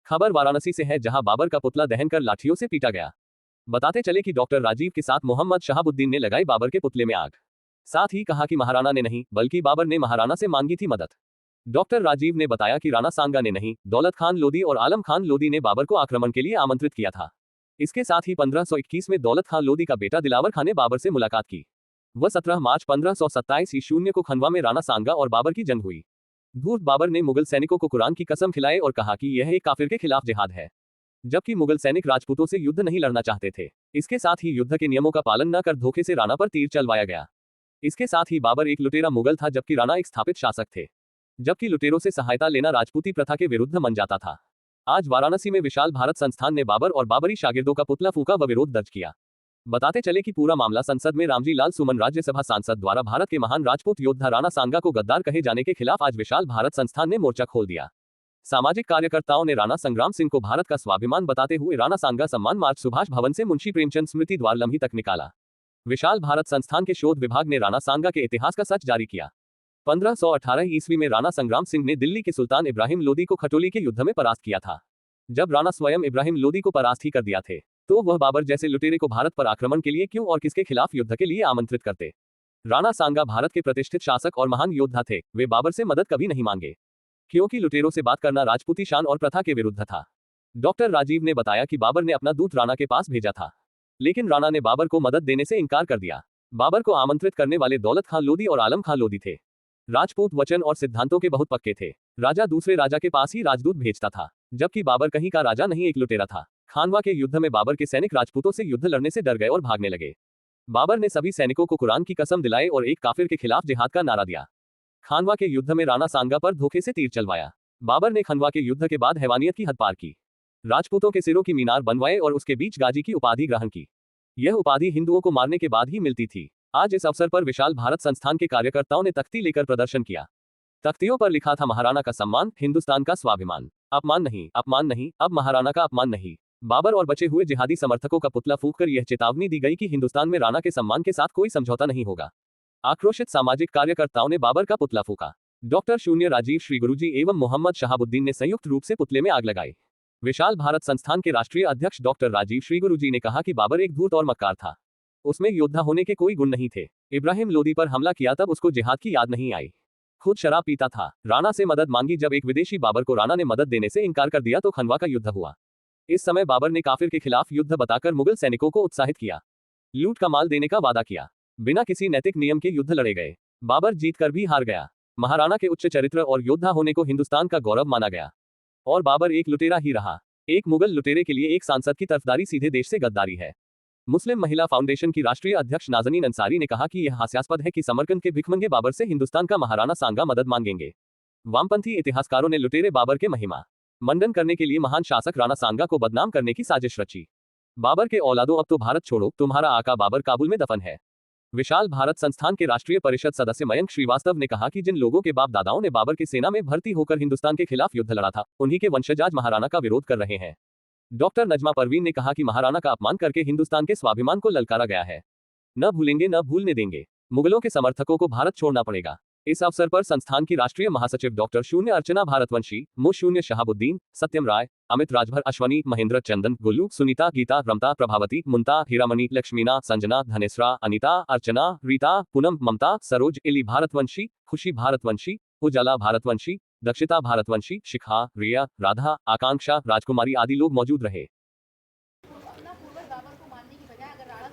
खबर वाराणसी से है, जहां बाबर का पुतला दहन कर लाठियों से पीटा गया। बताते चले कि डॉक्टर राजीव के साथ मोहम्मद शहाबुद्दीन ने लगाई बाबर के पुतले में आग। साथ ही कहा कि महाराणा ने नहीं, बल्कि बाबर ने महाराणा से मांगी थी मदद। डॉक्टर राजीव ने बताया कि राणा सांगा ने नहीं, दौलत खान लोधी और आलम खान लोधी ने बाबर को आक्रमण के लिए आमंत्रित किया था। इसके साथ ही 1521 में दौलत खान लोधी का बेटा दिलावर खान ने बाबर से मुलाकात की। वह 17 मार्च 1527 ईस्वी को खंडवा में राणा सांगा और बाबर की जंग हुई। धूर्त बाबर ने मुगल सैनिकों को कुरान की कसम खिलाई और कहा कि यह एक काफिर के खिलाफ जिहाद है, जबकि मुगल सैनिक राजपूतों से युद्ध नहीं लड़ना चाहते थे। इसके साथ ही युद्ध के नियमों का पालन न कर धोखे से राणा पर तीर चलवाया गया। इसके साथ ही बाबर एक लुटेरा मुगल था, जबकि राणा एक स्थापित शासक थे, जबकि लुटेरों से सहायता लेना राजपूती प्रथा के विरुद्ध मन जाता था। आज वाराणसी में विशाल भारत संस्थान ने बाबर और बाबरी शागिर्दों का पुतला फूंका व विरोध दर्ज किया। बताते चले कि पूरा मामला संसद में रामजी लाल सुमन राज्यसभा सांसद द्वारा भारत के महान राजपूत योद्धा राणा सांगा को गद्दार कहे जाने के खिलाफ आज विशाल भारत संस्थान ने मोर्चा खोल दिया। सामाजिक कार्यकर्ताओं ने राणा संग्राम सिंह को भारत का स्वाभिमान बताते हुए राणा सांगा सम्मान मार्च सुभाष भवन से मुंशी प्रेमचंद स्मृति द्वार लम्ही तक निकाला। विशाल भारत संस्थान के शोध विभाग ने राणा सांगा के इतिहास का सच जारी किया। 1518 ईस्वी में राणा संग्राम सिंह ने दिल्ली के सुल्तान इब्राहिम लोदी को खटोली के युद्ध में परास्त किया था। जब राणा स्वयं इब्राहिम लोदी को परास्त ही कर दिया थे, तो वह बाबर जैसे लुटेरे को भारत पर आक्रमण के लिए क्यों और किसके खिलाफ युद्ध के लिए आमंत्रित करते। राणा सांगा भारत के प्रतिष्ठित शासक और महान योद्धा थे। वे बाबर से मदद कभी नहीं मांगे, क्योंकि लुटेरों से बात करना राजपूती शान और प्रथा के विरुद्ध था। डॉक्टर राजीव ने बताया कि बाबर ने अपना दूत राणा के पास भेजा था, लेकिन राणा ने बाबर को मदद देने से इनकार कर दिया। बाबर को आमंत्रित करने वाले दौलत खान लोधी और आलम खान लोधी थे। राजपूत वचन और सिद्धांतों के बहुत पक्के थे। राजा दूसरे राजा के पास ही राजदूत भेजता था, जबकि बाबर कहीं का राजा नहीं, एक लुटेरा था। खानवा के युद्ध में बाबर के सैनिक राजपूतों से युद्ध लड़ने से डर गए और भागने लगे। बाबर ने सभी सैनिकों को कुरान की कसम दिलाई और एक काफिर के खिलाफ जिहाद का नारा दिया। खानवा के युद्ध में राणा सांगा पर धोखे से तीर चलवाया। बाबर ने खंडवा के युद्ध के बाद हैवानियत की हद पार की, राजपूतों के सिरों की मीनार बनवाए और उसके बीच गाजी की उपाधि ग्रहण की। यह उपाधि हिंदुओं को मारने के बाद ही मिलती थी। आज इस अवसर पर विशाल भारत संस्थान के कार्यकर्ताओं ने तख्ती लेकर प्रदर्शन किया। तख्तियों पर लिखा था, महाराणा का सम्मान, हिंदुस्तान का स्वाभिमान। अपमान नहीं, अपमान नहीं, अब महाराणा का अपमान नहीं। बाबर और बचे हुए जिहादी समर्थकों का पुतला फूंककर यह चेतावनी दी गई कि हिंदुस्तान में राणा के सम्मान के साथ कोई समझौता नहीं होगा। आक्रोशित सामाजिक कार्यकर्ताओं ने बाबर का पुतला फूंका। डॉक्टर शून्य राजीव श्री गुरुजी एवं मोहम्मद शहाबुद्दीन ने संयुक्त रूप से पुतले में आग लगाई। विशाल भारत संस्थान के राष्ट्रीय अध्यक्ष डॉक्टर राजीव श्री गुरुजी ने कहा कि बाबर एक धूर्त और मक्कार था। उसमें योद्धा होने के कोई गुण नहीं थे। इब्राहिम लोदी पर हमला किया तब उसको जिहाद की याद नहीं आई। खुद शराब पीता था। राणा से मदद मांगी, जब एक विदेशी बाबर को राणा ने मदद देने से इनकार कर दिया तो खंडवा का युद्ध हुआ। इस समय बाबर ने काफिर के खिलाफ युद्ध बताकर मुगल सैनिकों को उत्साहित किया, लूट का माल देने का वादा किया। बिना किसी नैतिक नियम के युद्ध लड़े गए। बाबर जीतकर भी हार गया। महाराणा के उच्च चरित्र और योद्धा होने को हिंदुस्तान का गौरव माना गया, और बाबर एक लुटेरा ही रहा। एक मुगल लुटेरे के लिए एक सांसद की तरफदारी सीधे देश से गद्दारी है। मुस्लिम महिला फाउंडेशन की राष्ट्रीय अध्यक्ष नाज़नीन अंसारी ने कहा कि यह हास्यास्पद है कि समरकंद के भिखमंगे बाबर से हिंदुस्तान का महाराणा सांगा मदद मांगेंगे। वामपंथी इतिहासकारों ने लुटेरे बाबर के महिमा मंडन करने के लिए महान शासक राणा सांगा को बदनाम करने की साजिश रची। बाबर के औलादों, अब तो भारत छोड़ो, तुम्हारा आका बाबर काबुल में दफन है। विशाल भारत संस्थान के राष्ट्रीय परिषद सदस्य मयंक श्रीवास्तव ने कहा कि जिन लोगों के बाप दादाओं ने बाबर की सेना में भर्ती होकर हिंदुस्तान के खिलाफ युद्ध लड़ा था, उन्हीं के वंशज आज महाराणा का विरोध कर रहे हैं। डॉक्टर नजमा परवीन ने कहा कि महाराणा का अपमान करके हिंदुस्तान के स्वाभिमान को ललकारा गया है। न भूलेंगे, न भूलने देंगे। मुगलों के समर्थकों को भारत छोड़ना पड़ेगा। इस अवसर पर संस्थान की राष्ट्रीय महासचिव डॉक्टर शून्य अर्चना भारतवंशी, मो शून्य शहाबुद्दीन, सत्यम राय, अमित राजभर, अश्वनी, महेंद्र, चंदन, गुल्लू, सुनीता, गीता, रमता, प्रभावती, मुंता, हीरामणि, लक्ष्मीना, संजना, धनेश्रा, अनिता, अर्चना, रीता, पूनम, ममता, सरोज, इली भारतवंशी, खुशी भारतवंशी, उजाला भारतवंशी, दक्षिता भारतवंशी, शिखा, रिया, राधा, आकांक्षा, राजकुमारी आदि लोग मौजूद रहे।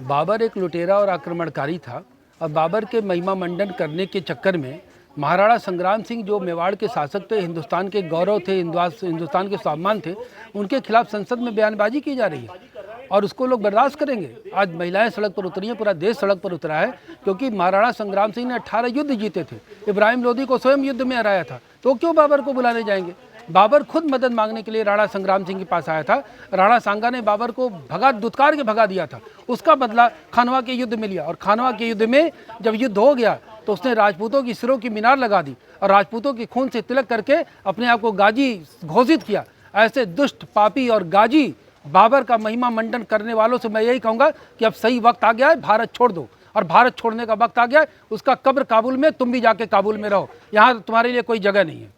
बाबर एक लुटेरा और आक्रमणकारी था, और बाबर के महिमा मंडन करने के चक्कर में महाराणा संग्राम सिंह, जो मेवाड़ के शासक थे, हिंदुस्तान के गौरव थे, हिंदुस्तान के स्वाभिमान थे, उनके खिलाफ संसद में बयानबाजी की जा रही है, और उसको लोग बर्दाश्त करेंगे। आज महिलाएं सड़क पर उतरी हैं, पूरा देश सड़क पर उतरा है, क्योंकि महाराणा संग्राम सिंह ने 18 युद्ध जीते थे। इब्राहिम लोदी को स्वयं युद्ध में हराया था, तो क्यों बाबर को बुलाने जाएंगे। बाबर खुद मदद मांगने के लिए राणा संग्राम सिंह के पास आया था। राणा सांगा ने बाबर को दुत्कार के भगा दिया था। उसका बदला खानवा के युद्ध में लिया, और खानवा के युद्ध में जब युद्ध हो गया तो उसने राजपूतों की सिरों की मीनार लगा दी और राजपूतों के खून से तिलक करके अपने आप को गाजी घोषित किया। ऐसे दुष्ट, पापी और गाजी बाबर का महिमा मंडन करने वालों से मैं यही कहूँगा कि अब सही वक्त आ गया है, भारत छोड़ दो। और भारत छोड़ने का वक्त आ गया है, उसका कब्र काबुल में, तुम भी जाके काबुल में रहो। यहाँ तुम्हारे लिए कोई जगह नहीं है।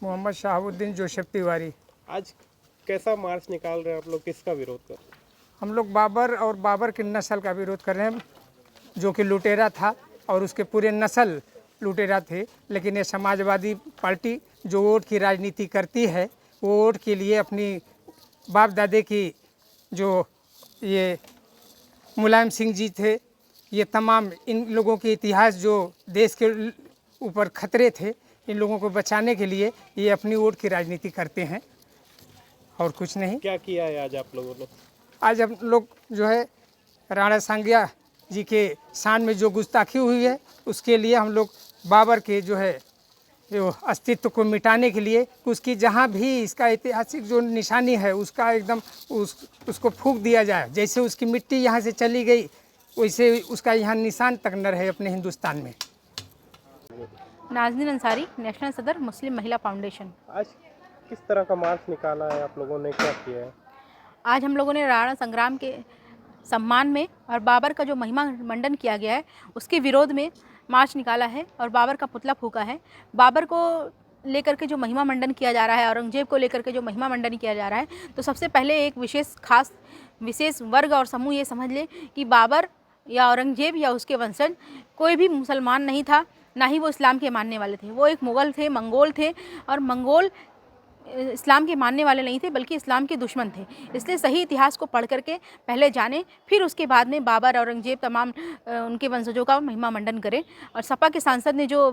मोहम्मद शहाबुद्दीन जोसेफ तिवारी। आज कैसा मार्च निकाल रहे हैं आप लोग, किसका विरोध कर रहे हैं? हम लोग बाबर और बाबर की नस्ल का विरोध कर रहे हैं, जो कि लुटेरा था और उसके पूरे नस्ल लुटेरा थे। लेकिन ये समाजवादी पार्टी जो वोट की राजनीति करती है, वो वोट के लिए अपनी बाप दादे की जो ये मुलायम सिंह जी थे, ये तमाम इन लोगों के इतिहास जो देश के ऊपर खतरे थे, इन लोगों को बचाने के लिए ये अपनी वोट की राजनीति करते हैं और कुछ नहीं। क्या किया है आज आप लोगों ने? आज हम लोग जो है राणा सांगिया जी के शान में जो गुस्ताखी हुई है, उसके लिए हम लोग बाबर के जो है जो अस्तित्व को मिटाने के लिए उसकी जहाँ भी इसका ऐतिहासिक जो निशानी है उसका एकदम उसको फूंक दिया जाए। जैसे उसकी मिट्टी यहाँ से चली गई, वैसे उसका यहाँ निशान तक न रहे अपने हिंदुस्तान में। नाज़नीन अंसारी, नेशनल सदर मुस्लिम महिला फाउंडेशन। आज किस तरह का मार्च निकाला है आप लोगों ने, क्या किया है? आज हम लोगों ने राणा संग्राम के सम्मान में और बाबर का जो महिमा मंडन किया गया है उसके विरोध में मार्च निकाला है और बाबर का पुतला फूंका है। बाबर को लेकर के जो महिमा मंडन किया जा रहा है, औरंगजेब को लेकर के जो महिमा मंडन किया जा रहा है, तो सबसे पहले एक विशेष वर्ग और समूह ये समझ ले कि बाबर या औरंगजेब या उसके वंशज कोई भी मुसलमान नहीं था, ना ही वो इस्लाम के मानने वाले थे। वो एक मुग़ल थे, मंगोल थे, और मंगोल इस्लाम के मानने वाले नहीं थे बल्कि इस्लाम के दुश्मन थे। इसलिए सही इतिहास को पढ़ करके पहले जानें, फिर उसके बाद में बाबर, औरंगजेब, तमाम उनके वंशजों का महिमा मंडन करें। और सपा के सांसद ने जो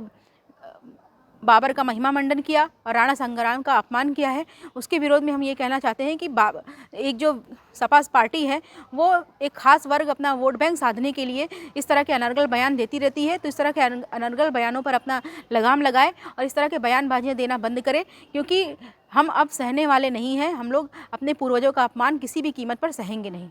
बाबर का महिमा मंडन किया और राणा संग्राम का अपमान किया है, उसके विरोध में हम ये कहना चाहते हैं कि एक जो सपा पार्टी है वो एक ख़ास वर्ग अपना वोट बैंक साधने के लिए इस तरह के अनर्गल बयान देती रहती है। तो इस तरह के अनर्गल बयानों पर अपना लगाम लगाए और इस तरह के बयानबाजियाँ देना बंद करे, क्योंकि हम अब सहने वाले नहीं हैं। हम लोग अपने पूर्वजों का अपमान किसी भी कीमत पर सहेंगे नहीं।